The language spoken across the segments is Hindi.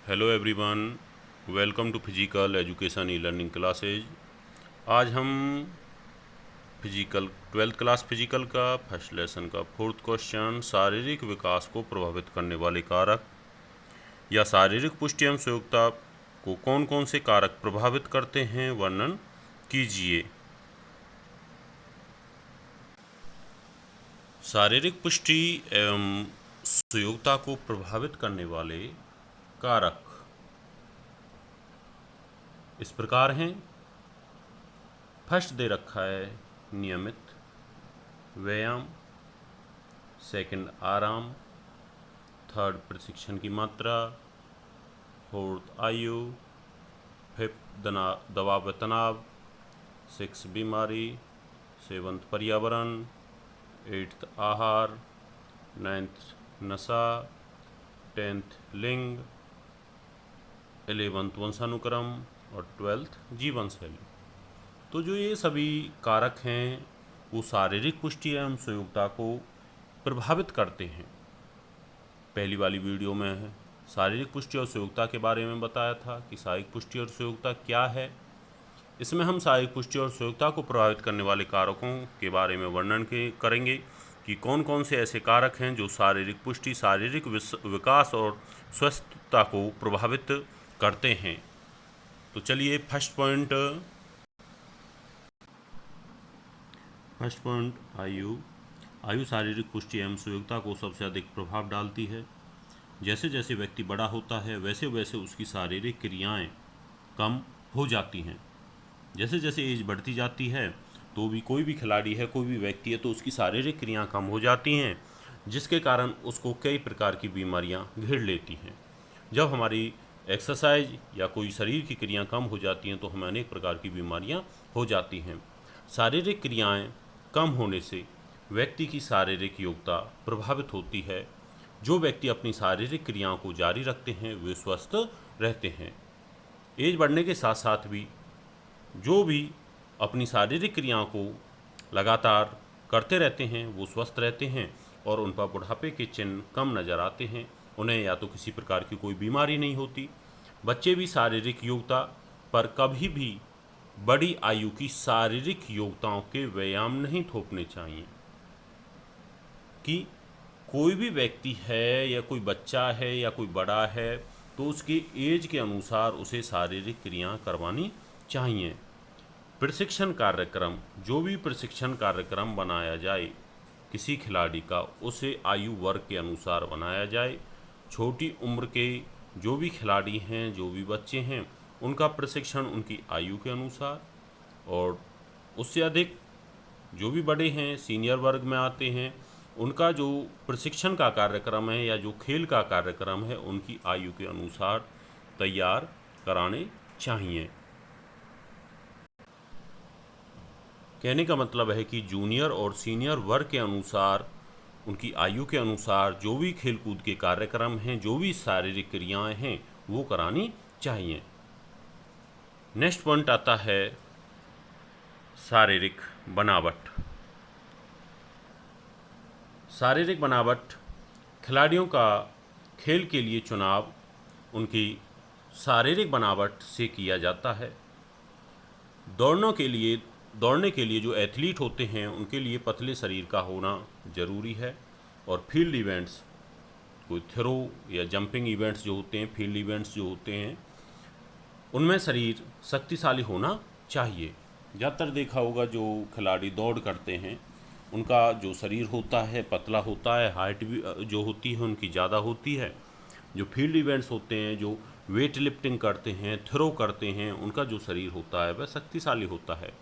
Hello everyone, welcome to physical education e learning classes. आज हम फिजिकल 12th क्लास फिजिकल का फर्स्ट लेसन का फोर्थ क्वेश्चन, शारीरिक विकास को प्रभावित करने वाले कारक या शारीरिक पुष्टि एवं संयोगिता को कौन कौन से कारक प्रभावित करते हैं, वर्णन कीजिए। शारीरिक पुष्टि एवं संयोगिता को प्रभावित करने वाले कारक इस प्रकार हैं। फर्स्ट दे रखा है नियमित व्यायाम, सेकंड आराम, थर्ड प्रशिक्षण की मात्रा, फोर्थ आयु, फिफ्थ दबाव व तनाव, सिक्स बीमारी, सेवंथ पर्यावरण, एट्थ आहार, नाइन्थ नशा, टेंथ लिंग, 11th वंशानुक्रम और 12th जीवन शैली। तो जो ये सभी कारक हैं वो शारीरिक पुष्टि एवं संयोगिता को प्रभावित करते हैं। पहली वाली वीडियो में शारीरिक पुष्टि और संयोगिता के बारे में बताया था कि शारीरिक पुष्टि और संयोगिता क्या है। इसमें हम शारीरिक पुष्टि और संयोगिता को प्रभावित करने वाले कारकों के बारे में वर्णन करेंगे कि कौन कौन से ऐसे कारक हैं जो शारीरिक पुष्टि, शारीरिक विकास और स्वस्थता को प्रभावित करते हैं। तो चलिए फर्स्ट पॉइंट आयु शारीरिक पुष्टि एवं संयोगिता को सबसे अधिक प्रभाव डालती है। जैसे जैसे व्यक्ति बड़ा होता है वैसे वैसे उसकी शारीरिक क्रियाएं कम हो जाती हैं। जैसे जैसे एज बढ़ती जाती है तो भी कोई भी खिलाड़ी है, कोई भी व्यक्ति है, तो उसकी शारीरिक क्रियाएं कम हो जाती हैं, जिसके कारण उसको कई प्रकार की बीमारियां घेर लेती हैं। जब हमारी एक्सरसाइज या कोई शरीर की क्रियाएं कम हो जाती हैं तो हमें अनेक प्रकार की बीमारियां हो जाती हैं। शारीरिक क्रियाएं कम होने से व्यक्ति की शारीरिक योग्यता प्रभावित होती है। जो व्यक्ति अपनी शारीरिक क्रियाओं को जारी रखते हैं वे स्वस्थ रहते हैं। एज बढ़ने के साथ साथ भी जो भी अपनी शारीरिक क्रियाओं को लगातार करते रहते हैं वो स्वस्थ रहते हैं और उन पर बुढ़ापे के चिन्ह कम नज़र आते हैं। उन्हें या तो किसी प्रकार की कोई बीमारी नहीं होती। बच्चे भी शारीरिक योग्यता पर कभी भी बड़ी आयु की शारीरिक योग्यताओं के व्यायाम नहीं थोपने चाहिए। कि कोई भी व्यक्ति है या कोई बच्चा है या कोई बड़ा है तो उसकी एज के अनुसार उसे शारीरिक क्रियाएं करवानी चाहिए। प्रशिक्षण कार्यक्रम, जो भी प्रशिक्षण कार्यक्रम बनाया जाए किसी खिलाड़ी का, उसे आयु वर्ग के अनुसार बनाया जाए। छोटी उम्र के जो भी खिलाड़ी हैं, जो भी बच्चे हैं, उनका प्रशिक्षण उनकी आयु के अनुसार, और उससे अधिक जो भी बड़े हैं, सीनियर वर्ग में आते हैं, उनका जो प्रशिक्षण का कार्यक्रम है या जो खेल का कार्यक्रम है उनकी आयु के अनुसार तैयार कराने चाहिए। कहने का मतलब है कि जूनियर और सीनियर वर्ग के अनुसार, उनकी आयु के अनुसार जो भी खेलकूद के कार्यक्रम हैं, जो भी शारीरिक क्रियाएं हैं वो करानी चाहिए। नेक्स्ट पॉइंट आता है शारीरिक बनावट। शारीरिक बनावट खिलाड़ियों का खेल के लिए चुनाव उनकी शारीरिक बनावट से किया जाता है। दौड़ने के लिए जो एथलीट होते हैं उनके लिए पतले शरीर का होना ज़रूरी है। और फील्ड इवेंट्स, कोई थ्रो या जंपिंग इवेंट्स जो होते हैं, फील्ड इवेंट्स जो होते हैं, उनमें शरीर शक्तिशाली होना चाहिए। ज़्यादातर देखा होगा जो खिलाड़ी दौड़ करते हैं उनका जो शरीर होता है पतला होता है, हाइट भी जो होती है उनकी ज़्यादा होती है। जो फील्ड इवेंट्स होते हैं, जो वेट लिफ्टिंग करते हैं, थ्रो करते हैं, उनका जो शरीर होता है वह शक्तिशाली होता है।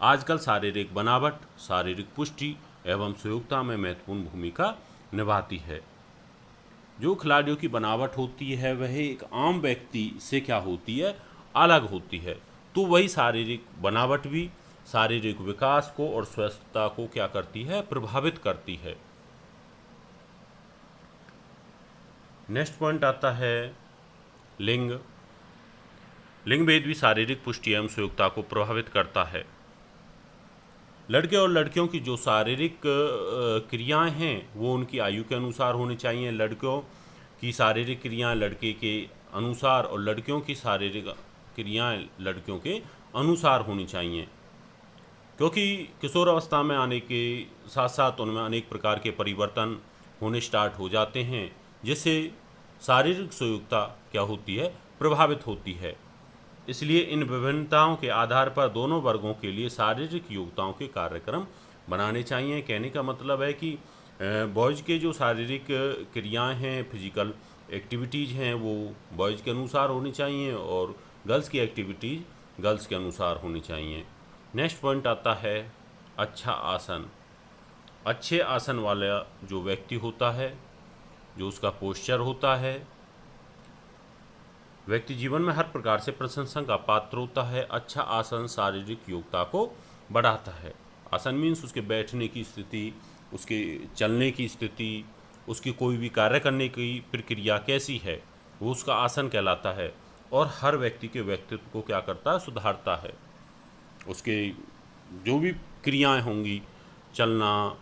आजकल शारीरिक बनावट शारीरिक पुष्टि एवं संयोगिता में महत्वपूर्ण भूमिका निभाती है। जो खिलाड़ियों की बनावट होती है वह एक आम व्यक्ति से क्या होती है, अलग होती है। तो वही शारीरिक बनावट भी शारीरिक विकास को और स्वस्थता को क्या करती है, प्रभावित करती है। नेक्स्ट पॉइंट आता है लिंग। लिंग भेद भी शारीरिक पुष्टि एवं संयोगिता को प्रभावित करता है। लड़के और लड़कियों की जो शारीरिक क्रियाएं हैं वो उनकी आयु के अनुसार होनी चाहिए। लड़कों की शारीरिक क्रियाएं लड़के के अनुसार और लड़कियों की शारीरिक क्रियाएं लड़कियों के अनुसार होनी चाहिए, क्योंकि किशोर अवस्था में आने के साथ साथ उनमें अनेक प्रकार के परिवर्तन होने स्टार्ट हो जाते हैं, जिससे शारीरिक सुयोग्यता क्या होती है, प्रभावित होती है। इसलिए इन विभिन्नताओं के आधार पर दोनों वर्गों के लिए शारीरिक योग्यताओं के कार्यक्रम बनाने चाहिए। कहने का मतलब है कि बॉयज़ के जो शारीरिक क्रियाएं हैं, फिजिकल एक्टिविटीज़ हैं, वो बॉयज़ के अनुसार होनी चाहिए और गर्ल्स की एक्टिविटीज़ गर्ल्स के अनुसार होनी चाहिए। नेक्स्ट पॉइंट आता है अच्छा आसन। अच्छे आसन वाला जो व्यक्ति होता है, जो उसका पोस्चर होता है, व्यक्ति जीवन में हर प्रकार से प्रशंसा का पात्र होता है। अच्छा आसन शारीरिक योग्यता को बढ़ाता है। आसन मीन्स उसके बैठने की स्थिति, उसके चलने की स्थिति, उसकी कोई भी कार्य करने की प्रक्रिया कैसी है, वो उसका आसन कहलाता है। और हर व्यक्ति के व्यक्तित्व को क्या करता है, सुधारता है। उसके जो भी क्रियाएं होंगी, चलना,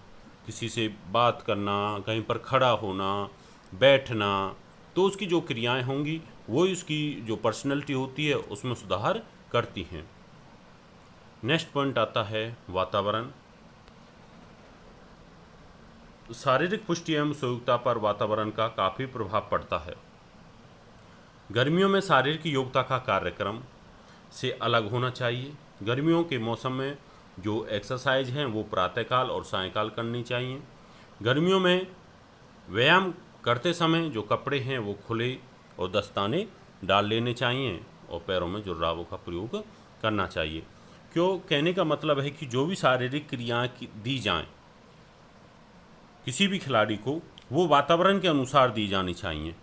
किसी से बात करना, कहीं पर खड़ा होना, बैठना, तो उसकी जो क्रियाएं होंगी वो उसकी जो पर्सनैलिटी होती है उसमें सुधार करती हैं। नेक्स्ट पॉइंट आता है वातावरण। शारीरिक पुष्टि एवं सुयोग्यता पर वातावरण का काफ़ी प्रभाव पड़ता है। गर्मियों में शारीरिक योग्यता का कार्यक्रम से अलग होना चाहिए। गर्मियों के मौसम में जो एक्सरसाइज हैं वो प्रातःकाल और सायंकाल करनी चाहिए। गर्मियों में व्यायाम करते समय जो कपड़े हैं वो खुले और दस्ताने डाल लेने चाहिए और पैरों में जुर्राबों का प्रयोग करना चाहिए। क्यों, कहने का मतलब है कि जो भी शारीरिक क्रियाएं दी जाएं किसी भी खिलाड़ी को, वो वातावरण के अनुसार दी जानी चाहिए।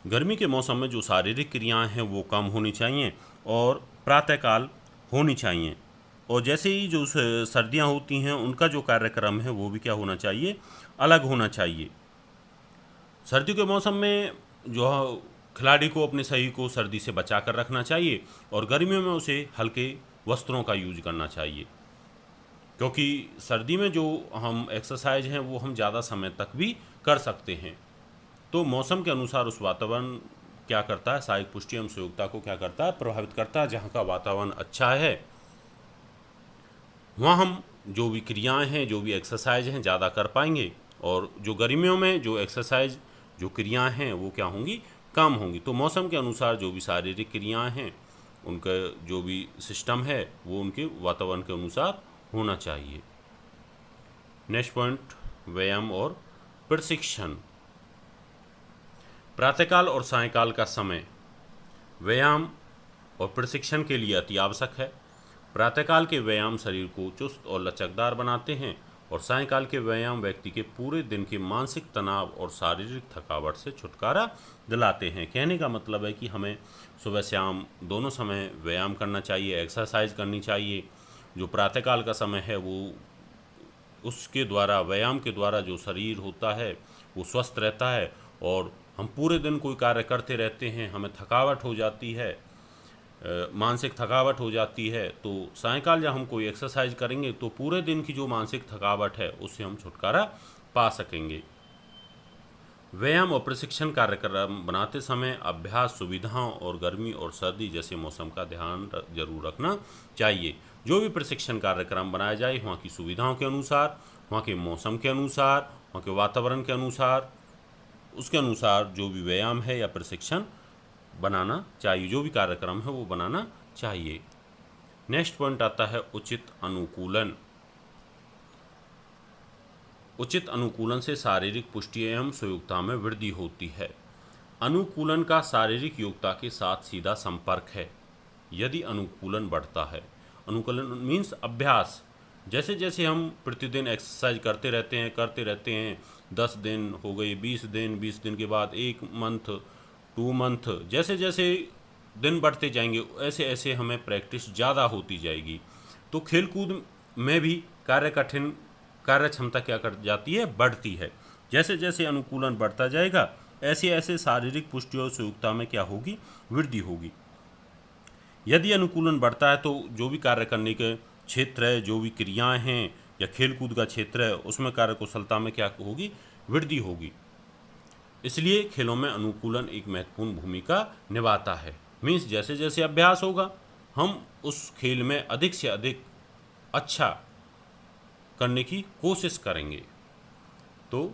गर्मी के मौसम में जो शारीरिक क्रियाएं हैं वो कम होनी चाहिए और प्रातःकाल होनी चाहिए। और जैसे ही जो सर्दियां होती हैं उनका जो कार्यक्रम है वो भी क्या होना चाहिए, अलग होना चाहिए। सर्दियों के मौसम में जो खिलाड़ी को अपने शरीर को सर्दी से बचा कर रखना चाहिए और गर्मियों में उसे हल्के वस्त्रों का यूज करना चाहिए, क्योंकि सर्दी में जो हम एक्सरसाइज हैं वो हम ज़्यादा समय तक भी कर सकते हैं। तो मौसम के अनुसार उस वातावरण क्या करता है, शारीरिक पुष्टि एवं सुयोग्यता को क्या करता है, प्रभावित करता है। जहाँ का वातावरण अच्छा है वहाँ हम जो भी क्रियाएं हैं, जो भी एक्सरसाइज हैं ज़्यादा कर पाएंगे, और जो गर्मियों में जो एक्सरसाइज, जो क्रियाएं हैं वो क्या होंगी, कम होंगी। तो मौसम के अनुसार जो भी शारीरिक क्रियाएं हैं, उनका जो भी सिस्टम है वो उनके वातावरण के अनुसार होना चाहिए। नेक्स्ट पॉइंट, व्यायाम और प्रशिक्षण। प्रातःकाल और सायंकाल का समय व्यायाम और प्रशिक्षण के लिए अति आवश्यक है। प्रातःकाल के व्यायाम शरीर को चुस्त और लचकदार बनाते हैं और सायंकाल के व्यायाम व्यक्ति के पूरे दिन के मानसिक तनाव और शारीरिक थकावट से छुटकारा दिलाते हैं। कहने का मतलब है कि हमें सुबह शाम दोनों समय व्यायाम करना चाहिए, एक्सरसाइज करनी चाहिए। जो प्रातःकाल का समय है वो उसके द्वारा, व्यायाम के द्वारा जो शरीर होता है वो स्वस्थ रहता है, और हम पूरे दिन कोई कार्य करते रहते हैं, हमें थकावट हो जाती है, मानसिक थकावट हो जाती है। तो सायंकाल जब हम कोई एक्सरसाइज करेंगे तो पूरे दिन की जो मानसिक थकावट है उससे हम छुटकारा पा सकेंगे। व्यायाम और प्रशिक्षण कार्यक्रम बनाते समय अभ्यास सुविधाओं और गर्मी और सर्दी जैसे मौसम का ध्यान जरूर रखना चाहिए। जो भी प्रशिक्षण कार्यक्रम बनाया जाए वहाँ की सुविधाओं के अनुसार, वहाँ के मौसम के अनुसार, वहाँ के वातावरण के अनुसार, उसके अनुसार जो भी व्यायाम है या प्रशिक्षण बनाना चाहिए, जो भी कार्यक्रम है वो बनाना चाहिए। नेक्स्ट पॉइंट आता है उचित अनुकूलन। उचित अनुकूलन से शारीरिक पुष्टि एवं सुयोग्यता में वृद्धि होती है। अनुकूलन का शारीरिक योग्यता के साथ सीधा संपर्क है। यदि अनुकूलन बढ़ता है, अनुकूलन मीन्स अभ्यास, जैसे जैसे हम प्रतिदिन एक्सरसाइज करते रहते हैं 10 दिन हो गए, 20 दिन, 20 दिन के बाद 1 मंथ, 2 मंथ, जैसे जैसे दिन बढ़ते जाएंगे ऐसे ऐसे हमें प्रैक्टिस ज़्यादा होती जाएगी। तो खेलकूद में भी कार्य क्षमता क्या कर जाती है, बढ़ती है। जैसे जैसे अनुकूलन बढ़ता जाएगा ऐसे ऐसे शारीरिक पुष्टि और सुयोग्यता में क्या होगी, वृद्धि होगी। यदि अनुकूलन बढ़ता है तो जो भी कार्य करने के क्षेत्र है, जो भी क्रियाएं हैं या खेलकूद का क्षेत्र है, उसमें कार्य कुशलता में क्या होगी, वृद्धि होगी। इसलिए खेलों में अनुकूलन एक महत्वपूर्ण भूमिका निभाता है। मीन्स जैसे जैसे अभ्यास होगा हम उस खेल में अधिक से अधिक अच्छा करने की कोशिश करेंगे। तो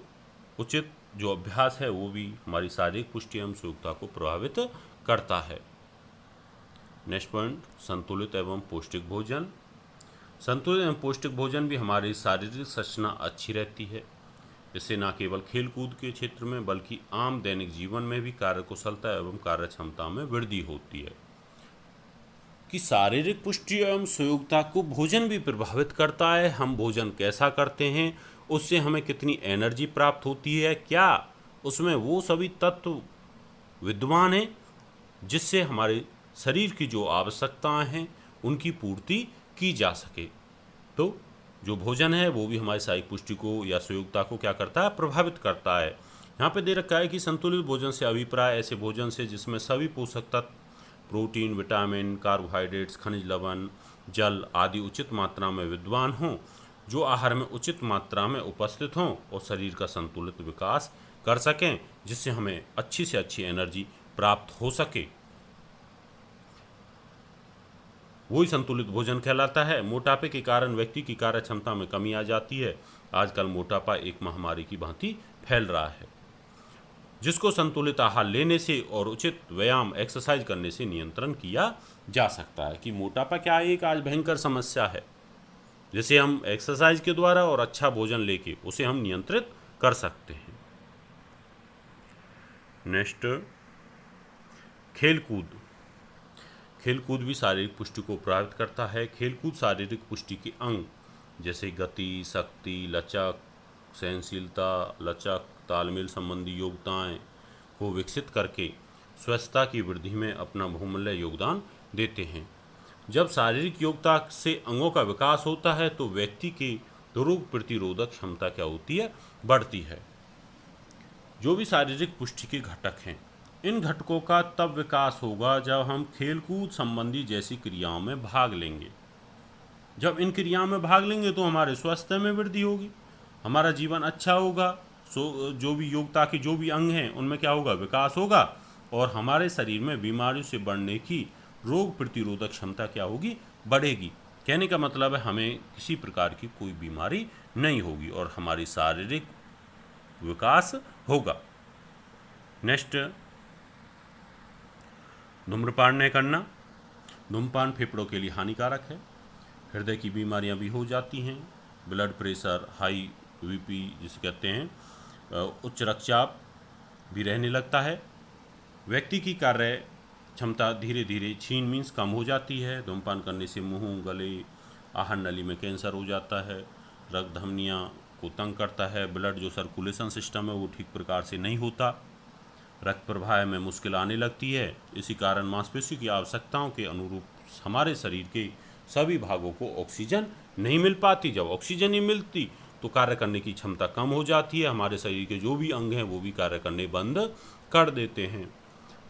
उचित जो अभ्यास है वो भी हमारी शारीरिक पुष्टि एवं सुयोग्यता को प्रभावित करता है। नेक्स्ट पॉइंट, संतुलित एवं पौष्टिक भोजन। संतुलित एवं पौष्टिक भोजन भी हमारी शारीरिक संरचना अच्छी रहती है। इससे न केवल खेल कूद के क्षेत्र में बल्कि आम दैनिक जीवन में भी कार्यकुशलता एवं कार्य क्षमता में वृद्धि होती है। कि शारीरिक पुष्टि एवं सुयोग्यता को भोजन भी प्रभावित करता है। हम भोजन कैसा करते हैं, उससे हमें कितनी एनर्जी प्राप्त होती है, क्या उसमें वो सभी तत्व विद्यमान हैं जिससे हमारे शरीर की जो आवश्यकताएं हैं उनकी पूर्ति की जा सके। तो जो भोजन है वो भी हमारी शारीरिक पुष्टि को या सुयोग्यता को क्या करता है, प्रभावित करता है। यहाँ पे दे रखा है कि संतुलित भोजन से अभिप्राय ऐसे भोजन से जिसमें सभी पोषक तत्व प्रोटीन, विटामिन, कार्बोहाइड्रेट्स, खनिज लवण, जल आदि उचित मात्रा में विद्यमान हों, जो आहार में उचित मात्रा में उपस्थित हों और शरीर का संतुलित विकास कर सकें, जिससे हमें अच्छी से अच्छी एनर्जी प्राप्त हो सके, वही संतुलित भोजन कहलाता है। मोटापे के कारण व्यक्ति की कार्य क्षमता में कमी आ जाती है। आजकल मोटापा एक महामारी की भांति फैल रहा है, जिसको संतुलित आहार लेने से और उचित व्यायाम एक्सरसाइज करने से नियंत्रण किया जा सकता है। कि मोटापा क्या एक आज भयंकर समस्या है, जिसे हम एक्सरसाइज के द्वारा और अच्छा भोजन लेके उसे हम नियंत्रित कर सकते हैं। नेक्स्ट, खेलकूद। खेलकूद भी शारीरिक पुष्टि को प्रभावित करता है। खेलकूद शारीरिक पुष्टि के अंग जैसे गति, शक्ति, लचक, सहनशीलता, लचक, तालमेल संबंधी योग्यताएं को विकसित करके स्वस्थता की वृद्धि में अपना बहुमूल्य योगदान देते हैं। जब शारीरिक योग्यता से अंगों का विकास होता है तो व्यक्ति की रोग प्रतिरोधक क्षमता क्या होती है, बढ़ती है। जो भी शारीरिक पुष्टि के घटक हैं, इन घटकों का तब विकास होगा जब हम खेलकूद संबंधी जैसी क्रियाओं में भाग लेंगे। जब इन क्रियाओं में भाग लेंगे तो हमारे स्वास्थ्य में वृद्धि होगी, हमारा जीवन अच्छा होगा। जो भी योग्यता के जो भी अंग हैं उनमें क्या होगा, विकास होगा, और हमारे शरीर में बीमारियों से बढ़ने की रोग प्रतिरोधक क्षमता क्या होगी, बढ़ेगी। कहने का मतलब है हमें किसी प्रकार की कोई बीमारी नहीं होगी और हमारी शारीरिक विकास होगा। नेक्स्ट, धूम्रपान नहीं करना। धूम्रपान फेफड़ों के लिए हानिकारक है। हृदय की बीमारियां भी हो जाती हैं। ब्लड प्रेशर, हाई बीपी जिसे कहते हैं, उच्च रक्तचाप भी रहने लगता है। व्यक्ति की कार्य क्षमता धीरे धीरे छीन मीन्स कम हो जाती है। धूम्रपान करने से मुंह, गले, आहार नली में कैंसर हो जाता है। रक्त धमनियों को तंग करता है। ब्लड जो सर्कुलेशन सिस्टम है वो ठीक प्रकार से नहीं होता। रक्त प्रवाह में मुश्किल आने लगती है। इसी कारण मांसपेशियों की आवश्यकताओं के अनुरूप हमारे शरीर के सभी भागों को ऑक्सीजन नहीं मिल पाती। जब ऑक्सीजन नहीं मिलती तो कार्य करने की क्षमता कम हो जाती है। हमारे शरीर के जो भी अंग हैं वो भी कार्य करने बंद कर देते हैं।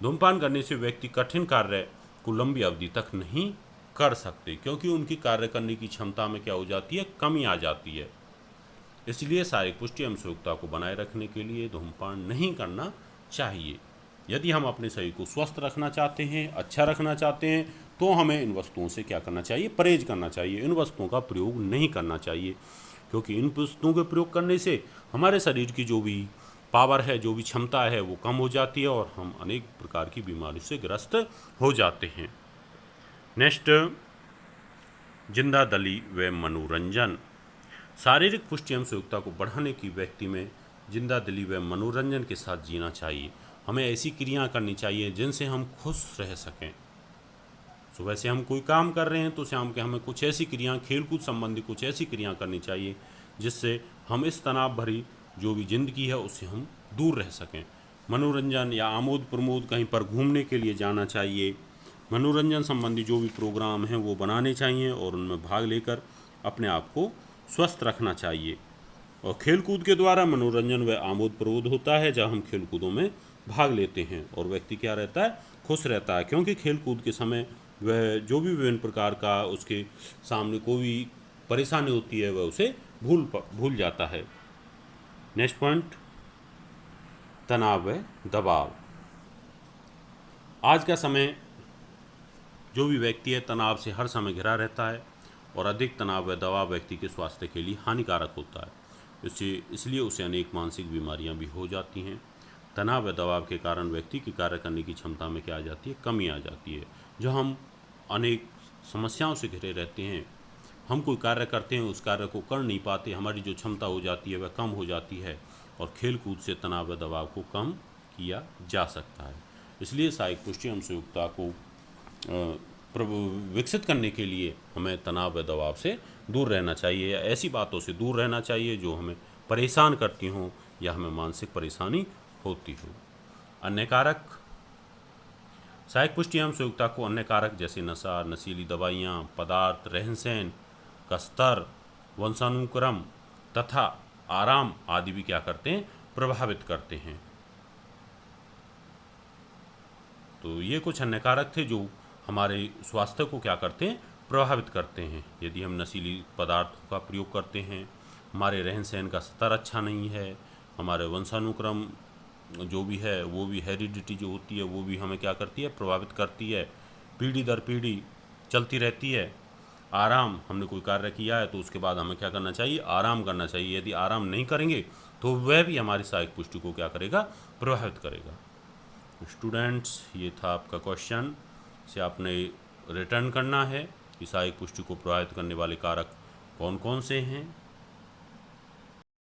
धूम्रपान करने से व्यक्ति कठिन कार्य को लंबी अवधि तक नहीं कर सकते, क्योंकि उनकी कार्य करने की क्षमता में क्या हो जाती है, कमी आ जाती है। इसलिए शारीरिक पुष्टि एवं सुयोग्यता को बनाए रखने के लिए धूम्रपान नहीं करना चाहिए। यदि हम अपने शरीर को स्वस्थ रखना चाहते हैं, अच्छा रखना चाहते हैं, तो हमें इन वस्तुओं से क्या करना चाहिए, परहेज करना चाहिए। इन वस्तुओं का प्रयोग नहीं करना चाहिए, क्योंकि इन वस्तुओं के प्रयोग करने से हमारे शरीर की जो भी पावर है, जो भी क्षमता है, वो कम हो जाती है और हम अनेक प्रकार की बीमारियों से ग्रस्त हो जाते हैं। नेक्स्ट, जिंदा दिली व मनोरंजन। शारीरिक पुष्टि एवं सुयोग्यता को बढ़ाने की व्यक्ति में जिंदा दिली व मनोरंजन के साथ जीना चाहिए। हमें ऐसी क्रियाएं करनी चाहिए जिनसे हम खुश रह सकें। सुबह से हम कोई काम कर रहे हैं तो शाम के हमें कुछ ऐसी क्रियाएं, खेलकूद संबंधी कुछ ऐसी क्रियाएं करनी चाहिए जिससे हम इस तनाव भरी जो भी जिंदगी है उससे हम दूर रह सकें। मनोरंजन या आमोद प्रमोद, कहीं पर घूमने के लिए जाना चाहिए। मनोरंजन संबंधी जो भी प्रोग्राम हैं वो बनाने चाहिए और उनमें भाग लेकर अपने आप को स्वस्थ रखना चाहिए। और खेलकूद के द्वारा मनोरंजन व आमोद प्रमोद होता है। जब हम खेलकूदों में भाग लेते हैं और व्यक्ति क्या रहता है, खुश रहता है, क्योंकि खेलकूद के समय वह जो भी विभिन्न प्रकार का उसके सामने कोई परेशानी होती है वह उसे भूल जाता है। नेक्स्ट पॉइंट, तनाव व दबाव। आज का समय जो भी व्यक्ति है तनाव से हर समय घिरा रहता है और अधिक तनाव व दबाव व्यक्ति के स्वास्थ्य के लिए हानिकारक होता है। इसलिए उसे अनेक मानसिक बीमारियां भी हो जाती हैं। तनाव व दबाव के कारण व्यक्ति की कार्य करने की क्षमता में क्या आ जाती है, कमी आ जाती है। जो हम अनेक समस्याओं से घिरे रहते हैं, हम कोई कार्य करते हैं, उस कार्य को कर नहीं पाते, हमारी जो क्षमता हो जाती है वह कम हो जाती है और खेल कूद से तनाव व दबाव को कम किया जा सकता है। इसलिए सहायक पुष्टि एवं संयुक्ता को विकसित करने के लिए हमें तनाव व दबाव से दूर रहना चाहिए या ऐसी बातों से दूर रहना चाहिए जो हमें परेशान करती हों या हमें मानसिक परेशानी होती हो। अन्य कारक। सहायक पुष्टि एवं संयुक्ता को अन्य कारक जैसे नशा, नशीली दवाइयाँ, पदार्थ, रहन सहन का स्तर, वंशानुक्रम तथा आराम आदि भी क्या करते हैं, प्रभावित करते हैं। तो ये कुछ अन्य कारक थे जो हमारे स्वास्थ्य को क्या करते हैं, प्रभावित करते हैं। यदि हम नशीली पदार्थों का प्रयोग करते हैं, हमारे रहन सहन का स्तर अच्छा नहीं है, हमारे वंशानुक्रम जो भी है वो भी हेरिडिटी जो होती है वो भी हमें क्या करती है, प्रभावित करती है, पीढ़ी दर पीढ़ी चलती रहती है। आराम, हमने कोई कार्य किया है तो उसके बाद हमें क्या करना चाहिए, आराम करना चाहिए। यदि आराम नहीं करेंगे तो वह भी हमारी सहायक पुष्टि को क्या करेगा, प्रभावित करेगा। स्टूडेंट्स, ये था आपका क्वेश्चन, से आपने रिटर्न करना है कि सहायक पुष्टि को प्रभावित करने वाले कारक कौन कौन से हैं।